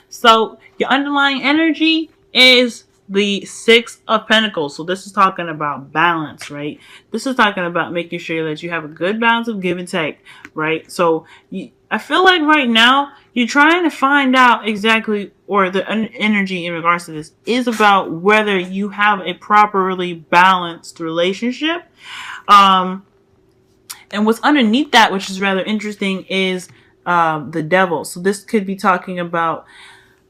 So your underlying energy is the Six of Pentacles. So this is talking about balance, right? This is talking about making sure that you have a good balance of give and take, right? So I feel like right now you're trying to find out exactly, or the energy in regards to this is about whether you have a properly balanced relationship. Um, and what's underneath that, which is rather interesting, is the devil. So this could be talking about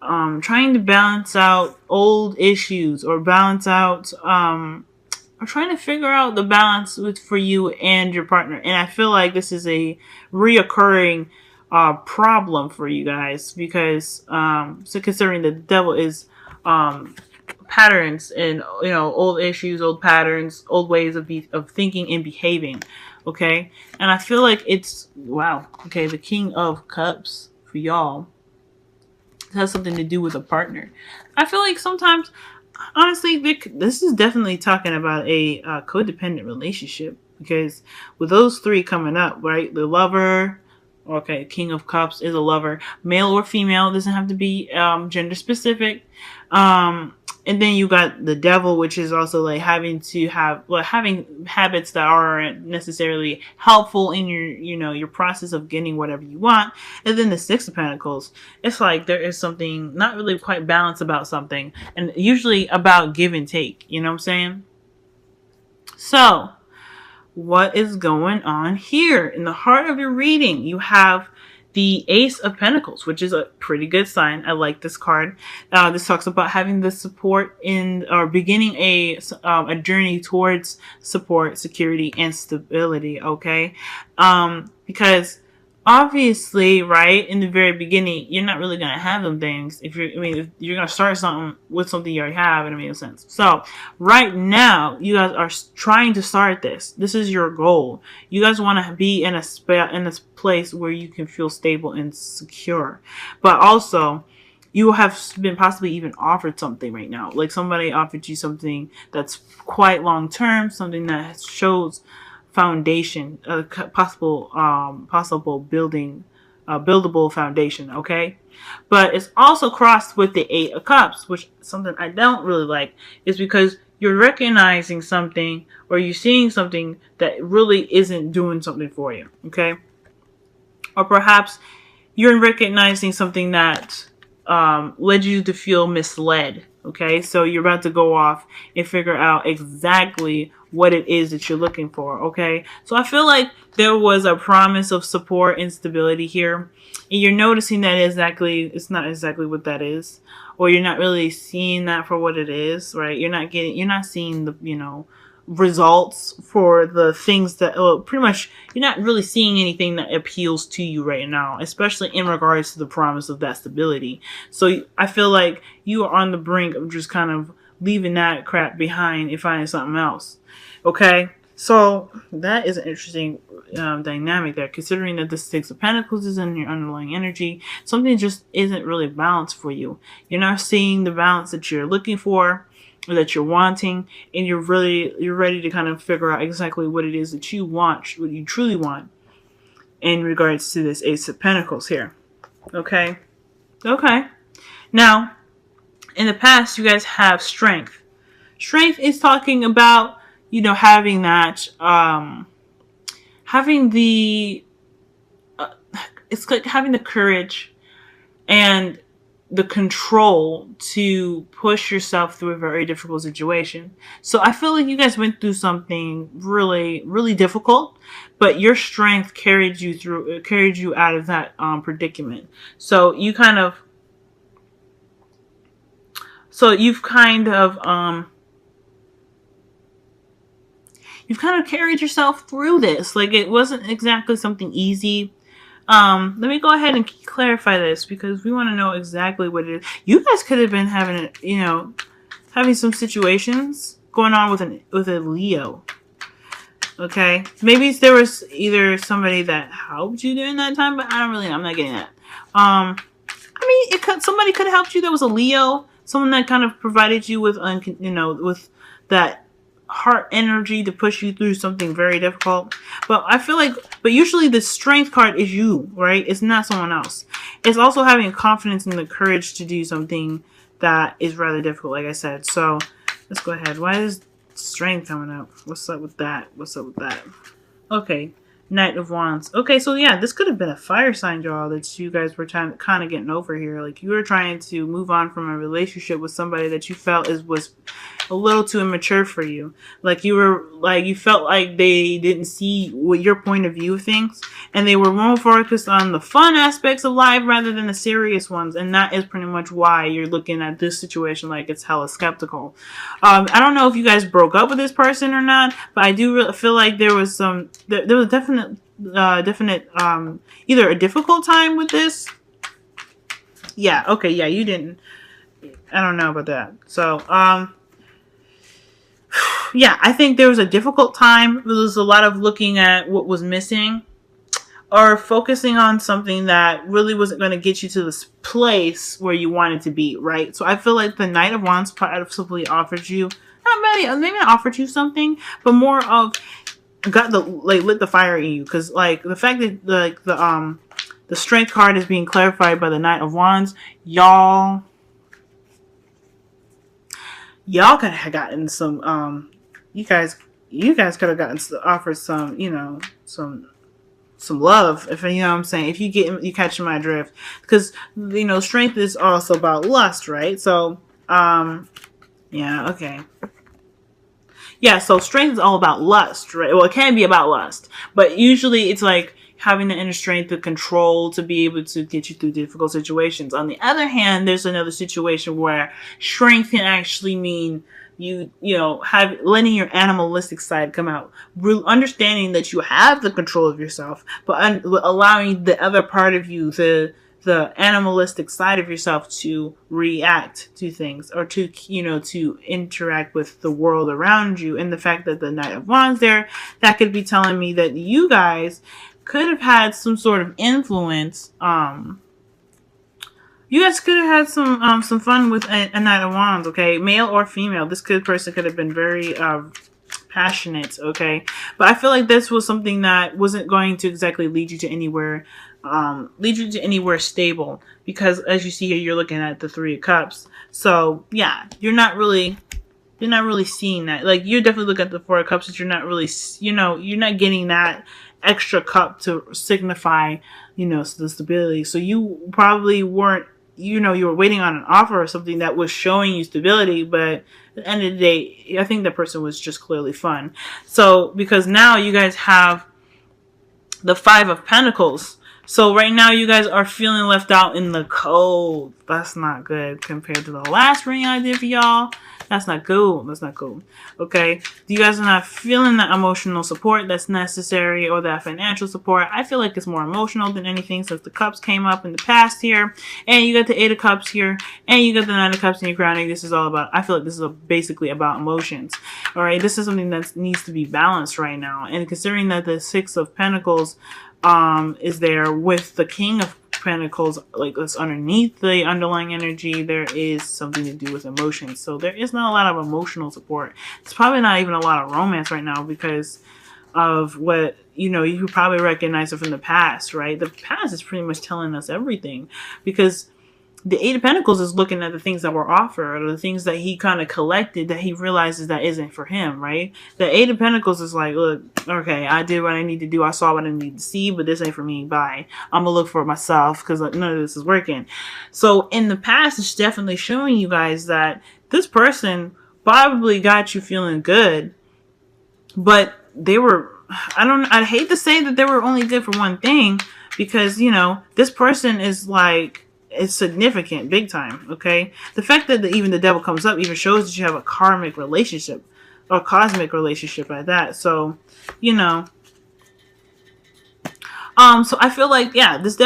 trying to balance out old issues, or balance out, or trying to figure out the balance for you and your partner. And I feel like this is a reoccurring problem for you guys, because so considering the devil is patterns and, old issues, old patterns, old ways of thinking and behaving. Okay, and I feel like it's, wow, okay, the King of Cups for y'all has something to do with a partner. I feel like sometimes, honestly, this is definitely talking about a codependent relationship, because with those three coming up, right? The lover, okay, King of Cups is a lover, male or female, doesn't have to be gender specific. And then you got the devil, which is also like having habits that aren't necessarily helpful in your process of getting whatever you want. And then the Six of Pentacles, it's like there is something not really quite balanced about something, and usually about give and take. You know what I'm saying? So, what is going on here? In the heart of your reading, you have the Ace of Pentacles, which is a pretty good sign. I like this card. This talks about having the support in, or beginning a journey towards support, security, and stability. Okay, because obviously, right in the very beginning, you're not really gonna have them things. If you're gonna start something with something you already have, and it makes sense. So right now, you guys are trying to start this. This is your goal. You guys want to be in this place where you can feel stable and secure, but also you have been possibly even offered something right now. Like somebody offered you something that's quite long term, something that shows foundation, possible buildable foundation. Okay, but it's also crossed with the Eight of Cups, which is something I don't really like, is because you're recognizing something, or you're seeing something that really isn't doing something for you. Okay, or perhaps you're recognizing something that led you to feel misled. Okay, so you're about to go off and figure out exactly what it is that you're looking for. Okay, so I feel like there was a promise of support and stability here, and you're noticing that it's not exactly what that is, or you're not really seeing that for what it is, right? You're not seeing the results for the things that, well, pretty much you're not really seeing anything that appeals to you right now, especially in regards to the promise of that stability. So I feel like you are on the brink of just kind of leaving that crap behind and finding something else. Okay, so that is an interesting dynamic there, considering that the Six of Pentacles is in your underlying energy. Something just isn't really balanced for you. You're not seeing the balance that you're looking for, or that you're wanting, and you're ready to kind of figure out exactly what it is that you want, what you truly want, in regards to this Ace of Pentacles here. Okay. Now, in the past, you guys have strength. Strength is talking about, having that, having the, it's like having the courage and the control to push yourself through a very difficult situation. So I feel like you guys went through something really, really difficult, but your strength carried you out of that predicament. So you've kind of carried yourself through this. Like, it wasn't exactly something easy. Let me go ahead and clarify this, because we want to know exactly what it is. You guys could have been having, having some situations going on with a Leo. Okay, maybe there was either somebody that helped you during that time, but I don't really know. I'm not getting that. Somebody could have helped you that was a Leo, someone that kind of provided you with, with that heart energy to push you through something very difficult. But I feel like, but usually the strength card is you, right? It's not someone else. It's also having confidence and the courage to do something that is rather difficult, like I said. So let's go ahead. Why is strength coming up? What's up with that? What's up with that? Okay. Knight of Wands. Okay, so yeah, this could have been a fire sign, y'all, that you guys were kind of getting over here. Like, you were trying to move on from a relationship with somebody that you felt was a little too immature for you. Like, you felt like they didn't see what your point of view of things, and they were more focused on the fun aspects of life rather than the serious ones. And that is pretty much why you're looking at this situation like it's hella skeptical. I don't know if you guys broke up with this person or not, but I do feel like there was definite either a difficult time with this. Yeah, okay, yeah, you didn't. I don't know about that. So, yeah, I think there was a difficult time. There was a lot of looking at what was missing or focusing on something that really wasn't going to get you to this place where you wanted to be, right? So I feel like the Knight of Wands possibly offered you, maybe not offered you something, but more of lit the fire in you, because like the fact that the strength card is being clarified by the Knight of Wands, y'all could have gotten some you guys could have gotten offered some, some love, if you know what I'm saying, if you catch my drift, because strength is also about lust, right? So yeah, okay. Yeah, so strength is all about lust, right? Well, it can be about lust, but usually it's like having the inner strength to control, to be able to get you through difficult situations. On the other hand, there's another situation where strength can actually mean have letting your animalistic side come out, understanding that you have the control of yourself, but allowing the other part of you, the animalistic side of yourself, to react to things, or to interact with the world around you. And the fact that the Knight of Wands there, that could be telling me that you guys could have had some sort of influence. You guys could have had some fun with a Knight of Wands, okay? Male or female. This person could have been very passionate, okay? But I feel like this was something that wasn't going to exactly lead you to anywhere stable, because as you see here, you're looking at the Three of Cups. So yeah, you're not really seeing that. Like, you're definitely looking at the Four of Cups, but you're not really, you're not getting that extra cup to signify, the stability. So you probably weren't, you were waiting on an offer or something that was showing you stability, but at the end of the day, I think that person was just clearly fun. So, because now you guys have the Five of Pentacles. So right now you guys are feeling left out in the cold. That's not good compared to the last reading I did for y'all. That's not cool. That's not cool. Okay? You guys are not feeling that emotional support that's necessary, or that financial support. I feel like it's more emotional than anything, since the Cups came up in the past here. And you got the Eight of Cups here. And you got the Nine of Cups in your crowning. This is all about, I feel like this is basically about emotions. Alright? This is something that needs to be balanced right now. And considering that the Six of Pentacles is there with the King of Pentacles, like that's underneath the underlying energy, there is something to do with emotions. So there is not a lot of emotional support. It's probably not even a lot of romance right now, because of what, you probably recognize it from the past, right? The past is pretty much telling us everything, because the Eight of Pentacles is looking at the things that were offered, or the things that he kind of collected that he realizes that isn't for him, right? The Eight of Pentacles is like, look, okay, I did what I need to do. I saw what I need to see, but this ain't for me. Bye. I'm going to look for it myself, because none of this is working. So in the past, it's definitely showing you guys that this person probably got you feeling good, but they were, I'd hate to say that they were only good for one thing, because, this person is like, it's significant, big time, okay? The fact that even the Devil comes up even shows that you have a karmic relationship, or cosmic relationship at that. So, so I feel like, yeah, this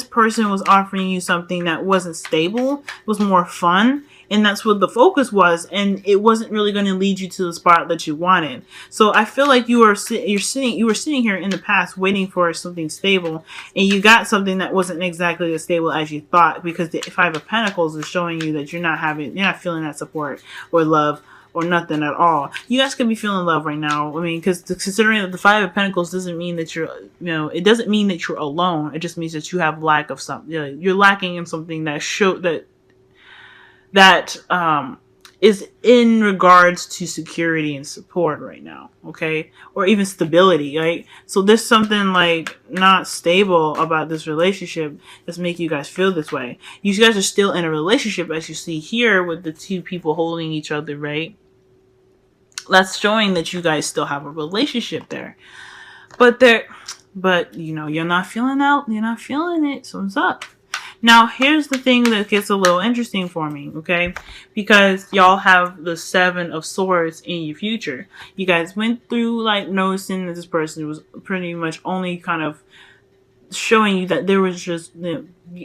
person was offering you something that wasn't stable, was more fun, and that's what the focus was, and it wasn't really going to lead you to the spot that you wanted. So I feel like you were sitting here in the past waiting for something stable, and you got something that wasn't exactly as stable as you thought, because the Five of Pentacles is showing you that you're not feeling that support or love or nothing at all. You guys could be feeling love right now. I mean, because considering that the Five of Pentacles doesn't mean that you're, it doesn't mean that you're alone. It just means that you have lack of something. You're lacking in something that is in regards to security and support right now, okay? Or even stability, right? So there's something like not stable about this relationship that's making you guys feel this way. You guys are still in a relationship, as you see here, with the two people holding each other, right? That's showing that you guys still have a relationship there. But you're not feeling it, so what's up? Now, here's the thing that gets a little interesting for me, okay? Because y'all have the Seven of Swords in your future. You guys went through, like, noticing that this person was pretty much only kind of showing you that there was just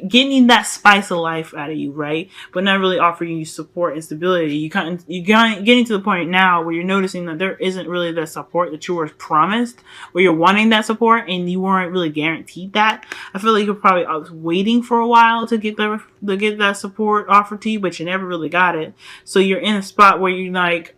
getting that spice of life out of you, right? But not really offering you support and stability. You're getting to the point now where you're noticing that there isn't really the support that you were promised, where you're wanting that support and you weren't really guaranteed that. I feel like you're probably waiting for a while to get that support offered to you, but you never really got it. So you're in a spot where you're like,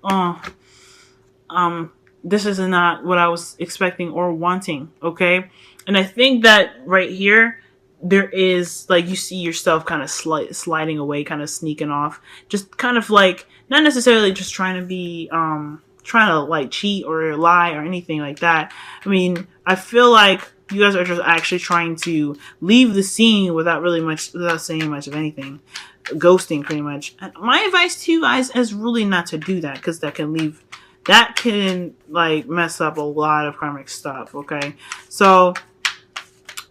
this is not what I was expecting or wanting, okay? And I think that right here, there is, like, you see yourself kind of sliding away, kind of sneaking off. Just kind of like, not necessarily just trying to be, trying to, like, cheat or lie or anything like that. I mean, I feel like you guys are just actually trying to leave the scene without saying much of anything. Ghosting, pretty much. And my advice to you guys is really not to do that, because that can, like, mess up a lot of karmic stuff, okay? So,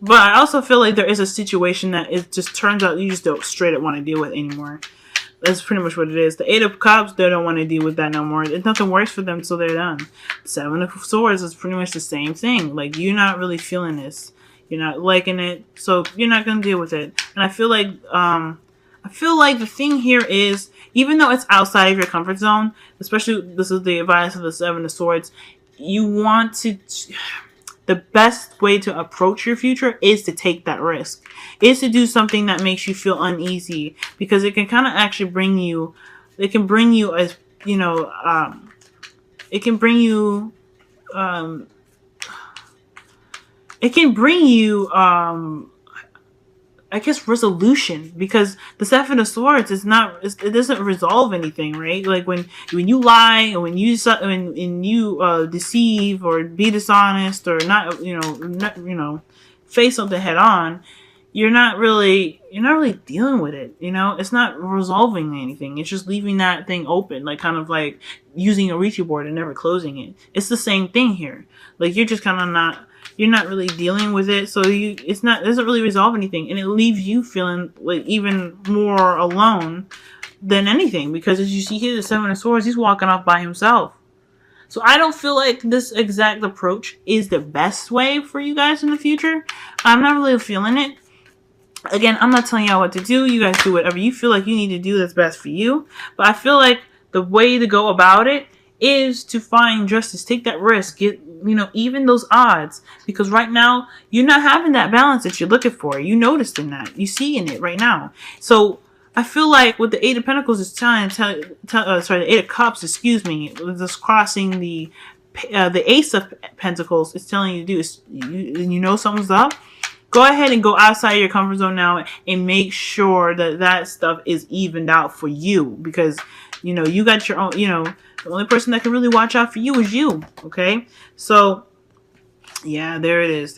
but I also feel like there is a situation that it just turns out you just don't straight up want to deal with anymore. That's pretty much what it is. The Eight of Cups, they don't want to deal with that no more. Nothing works for them, so they're done. Seven of Swords is pretty much the same thing. Like, you're not really feeling this. You're not liking it, so you're not going to deal with it. And I feel like the thing here is, even though it's outside of your comfort zone, especially this is the advice of the Seven of Swords, you want to... The best way to approach your future is to take that risk. Is to do something that makes you feel uneasy, because it can kind of actually bring you... It can bring you as, it can bring you... I guess resolution, because the Seven of Swords is not, it doesn't resolve anything, right? Like when you lie and when you deceive or be dishonest or not face something head on, you're not really dealing with it. It's not resolving anything. It's just leaving that thing open, like kind of like using a Ouija board and never closing it. It's the same thing here. Like you're just kind of you're not really dealing with it, so it doesn't really resolve anything, and it leaves you feeling like even more alone than anything, because as you see here, the Seven of Swords, he's walking off by himself. So I don't feel like this exact approach is the best way for you guys in the future. I'm not really feeling it. Again, I'm not telling y'all what to do. You guys do whatever you feel like you need to do that's best for you, but I feel like the way to go about it is to find justice, take that risk, get, even those odds, because right now you're not having that balance that you're looking for. You noticed in that, you see in it right now. So I feel like with the Eight of Pentacles is the Eight of Cups, excuse me, just crossing the Ace of Pentacles is telling you to do is, something's up. Go ahead and go outside your comfort zone now and make sure that stuff is evened out for you, because you got your own, the only person that can really watch out for you is you, okay? So, yeah, there it is.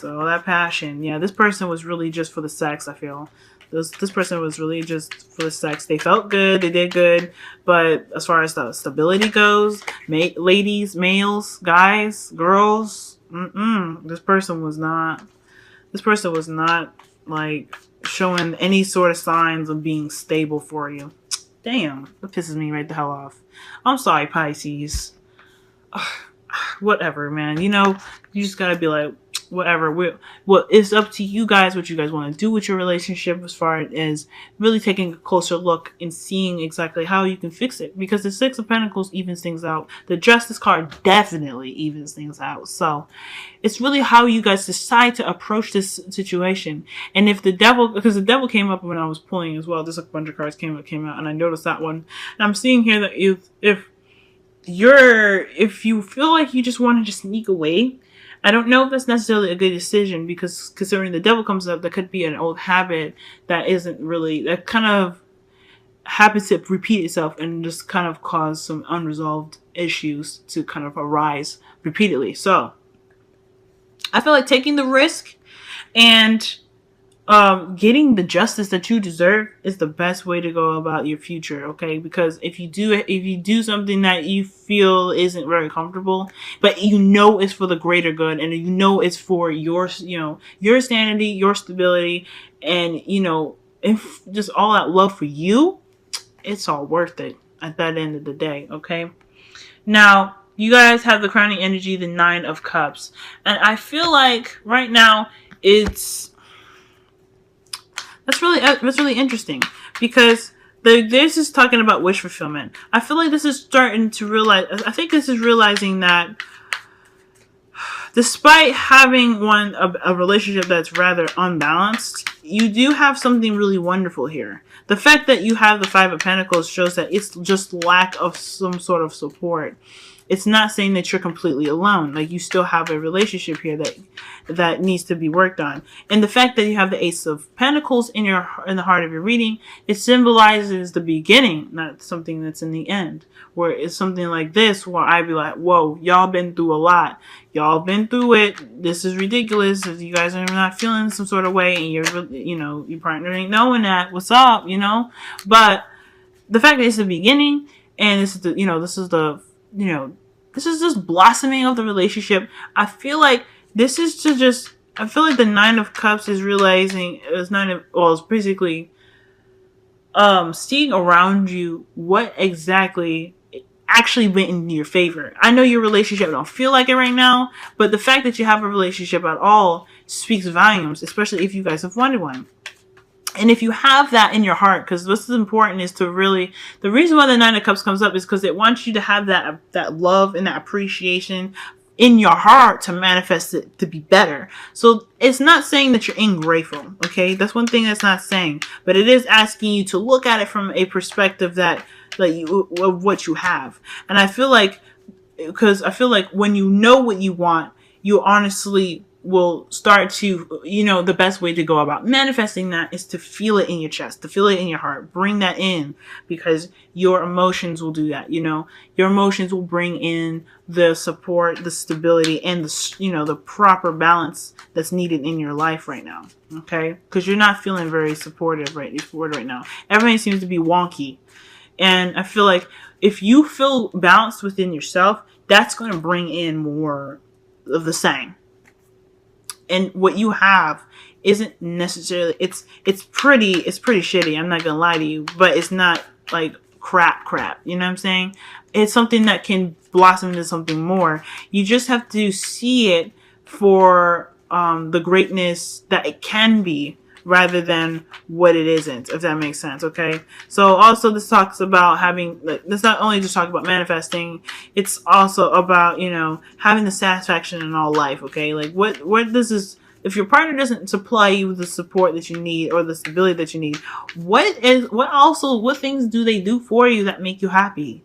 All that passion. Yeah, this person was really just for the sex, I feel. This person was really just for the sex. They felt good. They did good. But as far as the stability goes, ladies, males, guys, girls, this person was not, like, showing any sort of signs of being stable for you. Damn, that pisses me right the hell off. I'm sorry, Pisces. Whatever, man. You just gotta be like, whatever. It's up to you guys what you guys want to do with your relationship, as far as really taking a closer look and seeing exactly how you can fix it. Because the Six of Pentacles evens things out. The Justice card definitely evens things out. So it's really how you guys decide to approach this situation. And if because the Devil came up when I was pulling as well. Just a bunch of cards came out, and I noticed that one. And I'm seeing here that if if you feel like you just want to just sneak away, I don't know if that's necessarily a good decision, because considering the devil comes up, that could be an old habit that isn't really, that kind of happens to repeat itself and just kind of cause some unresolved issues to kind of arise repeatedly. So I feel like taking the risk and getting the justice that you deserve is the best way to go about your future. Okay, because if you do something that you feel isn't very comfortable, but you know it's for the greater good, and you know it's for your, your sanity, your stability, and if just all that love for you, it's all worth it at that end of the day. Okay, now you guys have the crowning energy, the Nine of Cups, and I feel like right now it's that's really interesting, because this is talking about wish fulfillment. I feel like this is starting to realize. I think this is realizing that despite having a relationship that's rather unbalanced, you do have something really wonderful here. The fact that you have the Five of Pentacles shows that it's just lack of some sort of support. It's not saying that you're completely alone. Like, you still have a relationship here that needs to be worked on. And the fact that you have the Ace of Pentacles in the heart of your reading, it symbolizes the beginning, not something that's in the end. Where it's something like this, where I'd be like, whoa, y'all been through a lot. Y'all been through it. This is ridiculous. If you guys are not feeling some sort of way, and your partner ain't knowing that, what's up, But the fact that it's the beginning, and this is this is just blossoming of the relationship. I feel like I feel like the Nine of Cups is realizing, it's basically seeing around you what exactly actually went in your favor. I know your relationship don't feel like it right now, but the fact that you have a relationship at all speaks volumes, especially if you guys have wanted one. And if you have that in your heart, because what's important is to really, the reason why the Nine of Cups comes up is because it wants you to have that love and that appreciation in your heart to manifest it to be better. So it's not saying that you're ungrateful, okay? That's one thing that's not saying, but it is asking you to look at it from a perspective of what you have. And I feel like when you know what you want, you honestly will start to, the best way to go about manifesting that is to feel it in your chest, to feel it in your heart, bring that in, because your emotions will do that. Your emotions will bring in the support, the stability, and the proper balance that's needed in your life right now. Okay, because you're not feeling very supportive right now. Everything seems to be wonky, and I feel like if you feel balanced within yourself, that's going to bring in more of the same. And what you have isn't necessarily, it's pretty shitty. I'm not gonna lie to you, but it's not like crap. You know what I'm saying? It's something that can blossom into something more. You just have to see it for the greatness that it can be, rather than what it isn't, if that makes sense. Okay, so also this talks about this not only just talk about manifesting, it's also about having the satisfaction in all life. Okay, like what this is, if your partner doesn't supply you with the support that you need or the stability that you need, what things do they do for you that make you happy?